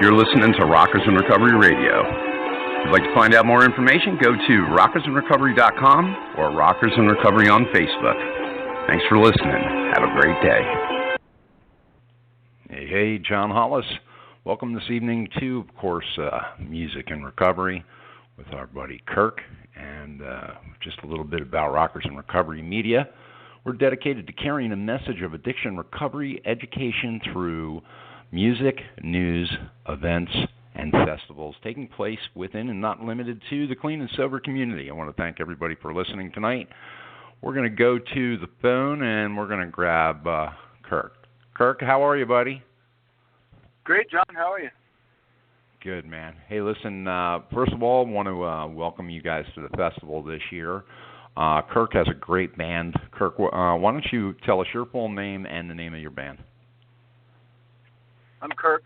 You're listening to Rockers in Recovery Radio. If you'd like to find out more information, go to rockersinrecovery.com or Rockers in Recovery on Facebook. Thanks for listening. Have a great day. Hey, John Hollis. Welcome this evening to, of course, Music in Recovery with our buddy Kirk, and just a little bit about Rockers in Recovery Media. We're dedicated to carrying a message of addiction recovery education through music, news, events, and festivals taking place within and not limited to the clean and sober community. I want to thank everybody for listening tonight. We're going to go to the phone and we're going to grab Kirk. Kirk, how are you, buddy? Great, John. How are you? Good, man. Hey, listen, first of all, I want to welcome you guys to the festival this year. Kirk has a great band. Kirk, why don't you tell us your full name and the name of your band? I'm Kirk.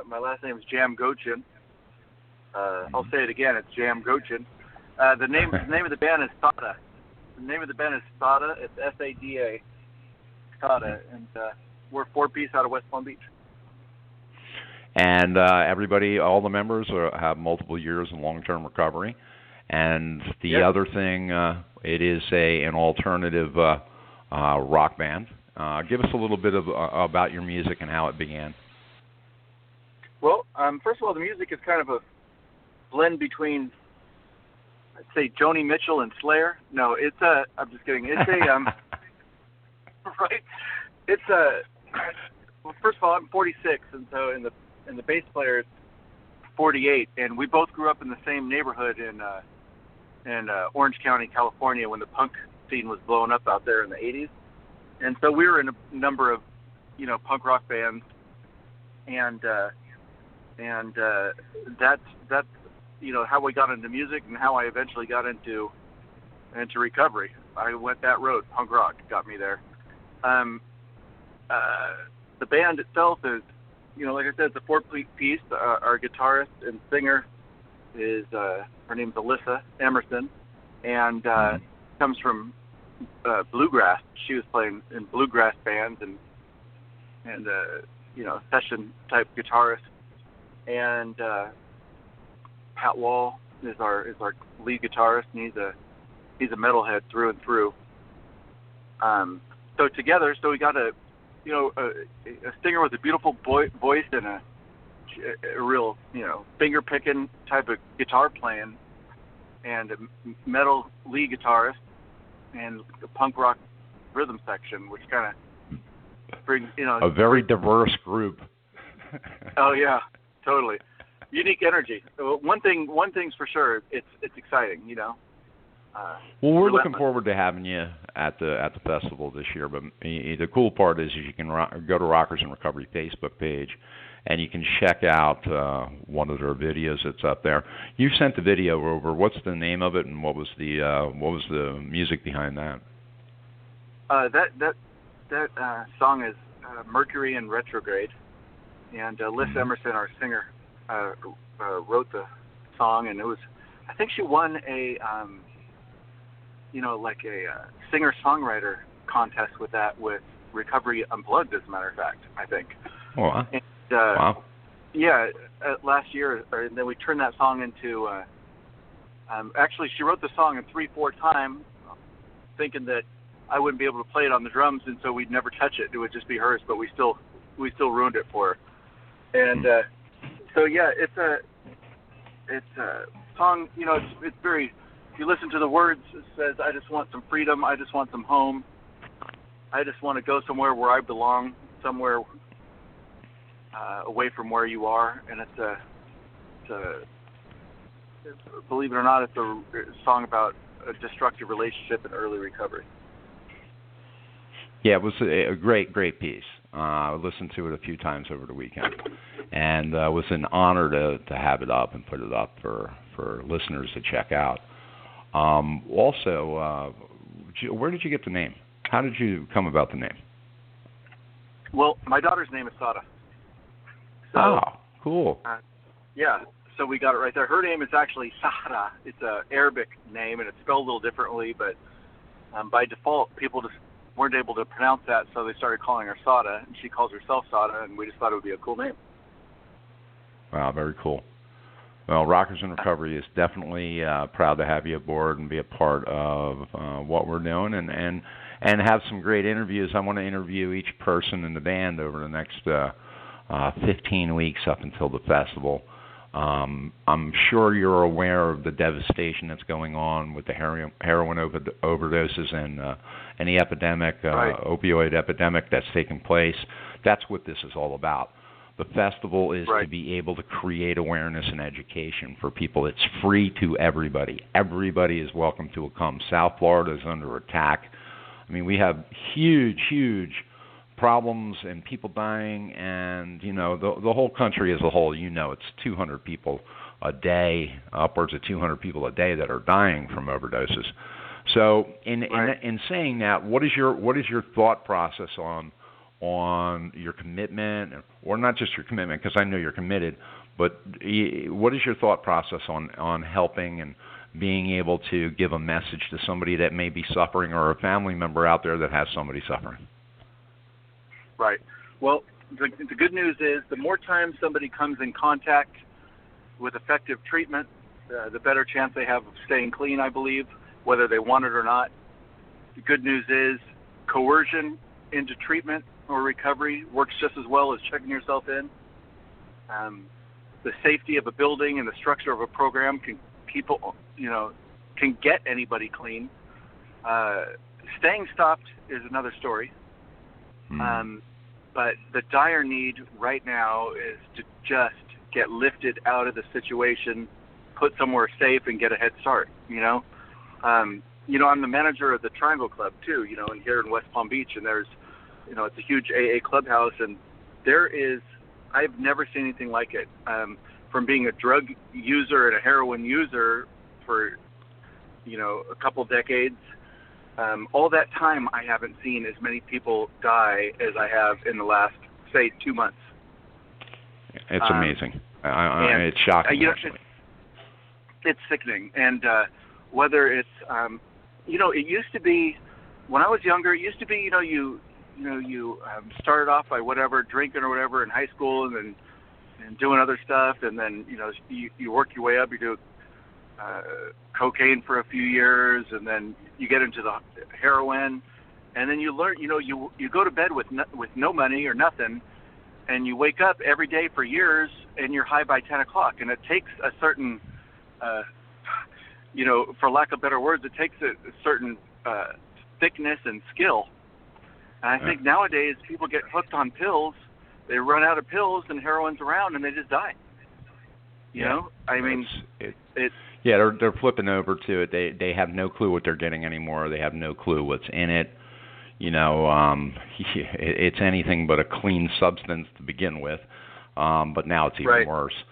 My last name is Jamgotchian. I'll say it again. It's Jamgotchian. The name of the band is SADA. The name of the band is SADA. It's SADA. SADA, and we're 4-piece out of West Palm Beach. And everybody, all the members have multiple years in long-term recovery. And the other thing, it is an alternative rock band. Give us a little bit about your music and how it began. Well, first of all, the music is kind of a blend between, I'd say, Joni Mitchell and Slayer. No, it's I'm just kidding. It's right. It's well, first of all, I'm 46, and so in the bass player is 48, and we both grew up in the same neighborhood in Orange County, California, when the punk scene was blowing up out there in the 80s, and so we were in a number of, punk rock bands, and that's how we got into music and how I eventually got into recovery. I went that road. Punk rock got me there. The band itself is, like I said, it's a 4-piece. Our guitarist and singer is her name's Lyss Emerson, and comes from bluegrass. She was playing in bluegrass bands and session type guitarist. And Pat Wall is our lead guitarist, and he's a metalhead through and through. So together, we got a singer with a beautiful voice and a real finger picking type of guitar playing, and a metal lead guitarist, and a punk rock rhythm section, which kind of brings a very diverse group. Oh yeah. Totally, unique energy. One thing's for sure, it's exciting, Well, we're looking forward to having you at the festival this year. But the cool part is you can go to Rockers in Recovery Facebook page, and you can check out one of their videos that's up there. You sent the video over. What's the name of it, and what was the music behind that? That song is Mercury in Retrograde. And Lyss Emerson, our singer, wrote the song, and I think she won a singer-songwriter contest with Recovery Unplugged, as a matter of fact, I think. Wow. And, wow. Yeah, last year, and then we turned that song into, actually she wrote the song in 3/4 time, thinking that I wouldn't be able to play it on the drums, and so we'd never touch it. It would just be hers, but we still ruined it for her. And so yeah, it's a song. It's very. If you listen to the words, it says, "I just want some freedom. I just want some home. I just want to go somewhere where I belong, somewhere away from where you are." And believe it or not, it's a song about a destructive relationship and early recovery. Yeah, it was a great piece. I listened to it a few times over the weekend, and it was an honor to have it up and put it up for listeners to check out. Also, where did you get the name? How did you come about the name? Well, my daughter's name is SADA. So, cool. Yeah, so we got it right there. Her name is actually SADA. It's an Arabic name, and it's spelled a little differently, but by default, people just weren't able to pronounce that, so they started calling her SADA, and she calls herself SADA, and we just thought it would be a cool name. Wow, very cool. Well, Rockers in Recovery is definitely proud to have you aboard and be a part of what we're doing, and have some great interviews. I want to interview each person in the band over the next 15 weeks up until the festival. I'm sure you're aware of the devastation that's going on with the heroin overdoses and the epidemic, opioid epidemic that's taking place. That's what this is all about. The festival is to be able to create awareness and education for people. It's free to everybody. Everybody is welcome to come. South Florida is under attack. I mean, we have huge problems and people dying, and the whole country as a whole. It's 200 people a day, upwards of 200 people a day that are dying from overdoses. So, in saying that, what is your thought process on your commitment, or not just your commitment, because I know you're committed, but what is your thought process on helping and being able to give a message to somebody that may be suffering, or a family member out there that has somebody suffering? Right. Well, the good news is the more time somebody comes in contact with effective treatment, the better chance they have of staying clean, I believe, whether they want it or not. The good news is coercion into treatment or recovery works just as well as checking yourself in. The safety of a building and the structure of a program can get anybody clean. Staying stopped is another story. But the dire need right now is to just get lifted out of the situation, put somewhere safe, and get a head start. I'm the manager of the Triangle Club too. And here in West Palm Beach, and there's, it's a huge AA clubhouse, and I've never seen anything like it. From being a drug user and a heroin user for, a couple decades. All that time, I haven't seen as many people die as I have in the last, say, 2 months. It's amazing. It's shocking. It's sickening. And whether it's, it used to be, when I was younger, it used to be, you started off by drinking or whatever in high school, and doing other stuff, and then you work your way up. You do cocaine for a few years, and then you get into the heroin, and then you learn. You go to bed with no money or nothing, and you wake up every day for years, and you're high by 10 o'clock. And it takes a certain, for lack of better words, it takes a certain thickness and skill. And I think nowadays people get hooked on pills. They run out of pills, and heroin's around, and they just die. They're flipping over to it. They have no clue what they're getting anymore. They have no clue what's in it. It's anything but a clean substance to begin with. But now it's even worse.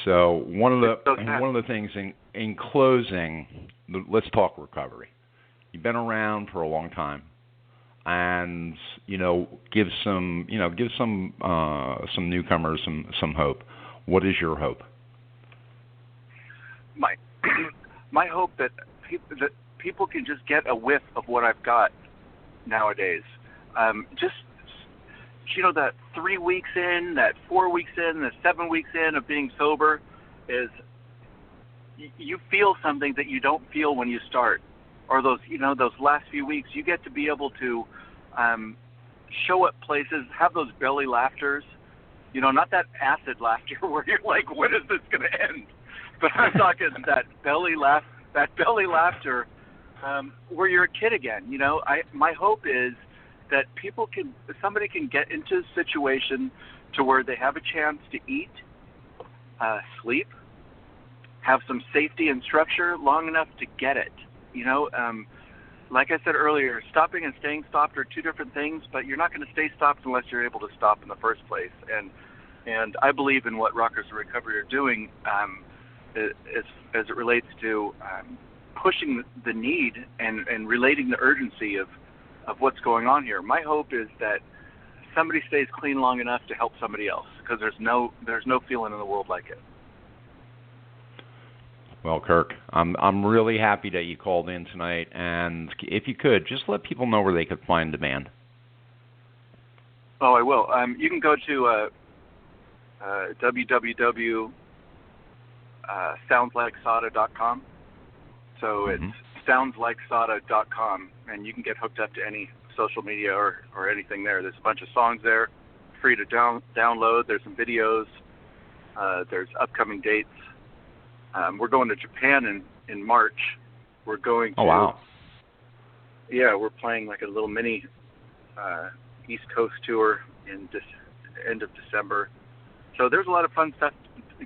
So one of the things in closing, let's talk recovery. You've been around for a long time. And give some newcomers some hope. What is your hope? My hope that people can just get a whiff of what I've got nowadays. That 3 weeks in, that 4 weeks in, the 7 weeks in of being sober is you feel something that you don't feel when you start. Or those last few weeks, you get to be able to show up places, have those belly laughters, not that acid laughter where you're like, when is this going to end? But I'm talking that belly laughter where you're a kid again. My hope is that somebody can get into a situation to where they have a chance to eat, sleep, have some safety and structure long enough to get it. Like I said earlier, stopping and staying stopped are two different things, but you're not going to stay stopped unless you're able to stop in the first place. And I believe in what Rockers in Recovery are doing as it relates to pushing the need and relating the urgency of what's going on here. My hope is that somebody stays clean long enough to help somebody else, because there's no feeling in the world like it. Well, Kirk, I'm really happy that you called in tonight, and if you could, just let people know where they could find the band. Oh, I will. You can go to www.soundslikeSADA.com. So it's soundslikeSADA.com, and you can get hooked up to any social media or anything there. There's a bunch of songs there, free to download. There's some videos. There's upcoming dates. We're going to Japan in March. We're going to... Oh, wow. Yeah, we're playing like a little mini East Coast tour in end of December. So there's a lot of fun stuff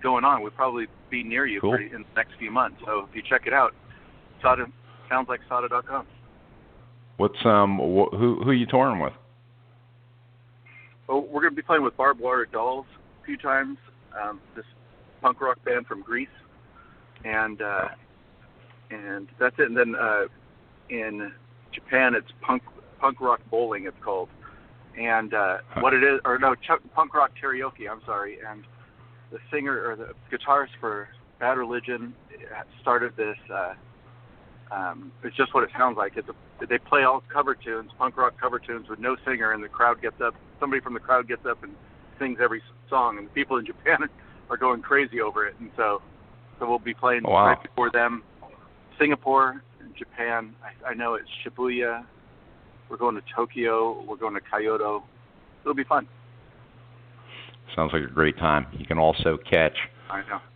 going on. We'll probably be near you cool. in the next few months. So if you check it out, soundslikeSADA.com. What's who are you touring with? Oh, we're going to be playing with Barbed Wire Dolls a few times. This punk rock band from Greece, and that's it. And then in Japan, it's punk rock bowling. It's called, and what it is, or no, punk rock karaoke. I'm sorry. And the singer or the guitarist for Bad Religion started this. It's just what it sounds like. They play all cover tunes, punk rock cover tunes with no singer, and the crowd gets up. Somebody from the crowd gets up and sings every song, and the people in Japan are going crazy over it. And so we'll be playing right before them. Singapore, Japan. I know it's Shibuya. We're going to Tokyo. We're going to Kyoto. It'll be fun. Sounds like a great time. You can also catch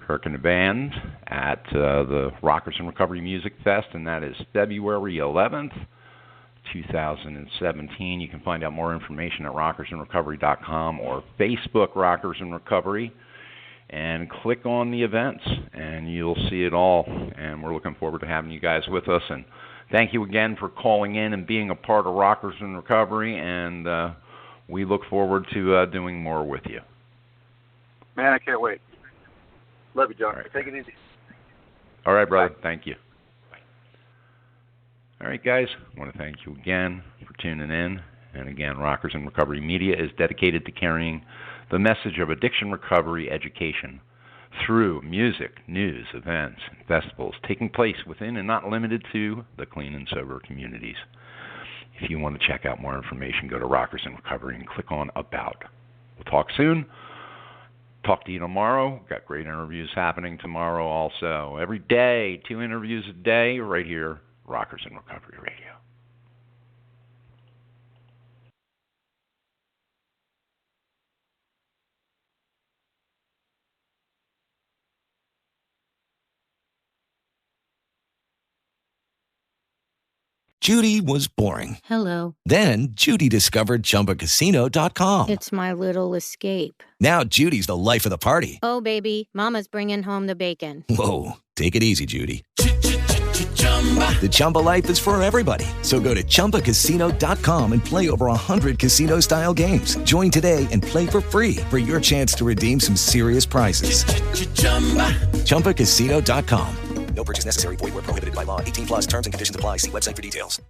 Kirk and the band at the Rockers in Recovery Music Fest, and that is February 11th, 2017. You can find out more information at rockersinrecovery.com or Facebook Rockers in Recovery, and click on the events, and you'll see it all. And we're looking forward to having you guys with us. And thank you again for calling in and being a part of Rockers in Recovery, and we look forward to doing more with you. Man, I can't wait. Love you, John. Right. Take it easy. All right, brother. Bye. Thank you. All right, guys. I want to thank you again for tuning in. And again, Rockers in Recovery Media is dedicated to carrying the message of addiction recovery education through music, news, events, and festivals taking place within and not limited to the clean and sober communities. If you want to check out more information, go to Rockers in Recovery and click on About. We'll talk soon. Talk to you tomorrow. We've got great interviews happening tomorrow also. Every day, 2 interviews a day, right here, Rockers in Recovery Radio. Judy was boring. Hello. Then Judy discovered ChumbaCasino.com. It's my little escape. Now Judy's the life of the party. Oh, baby, mama's bringing home the bacon. Whoa, take it easy, Judy. The Chumba life is for everybody. So go to ChumbaCasino.com and play over 100 casino-style games. Join today and play for free for your chance to redeem some serious prizes. ChumbaCasino.com. No purchase necessary. Void where prohibited by law. 18+ terms and conditions apply. See website for details.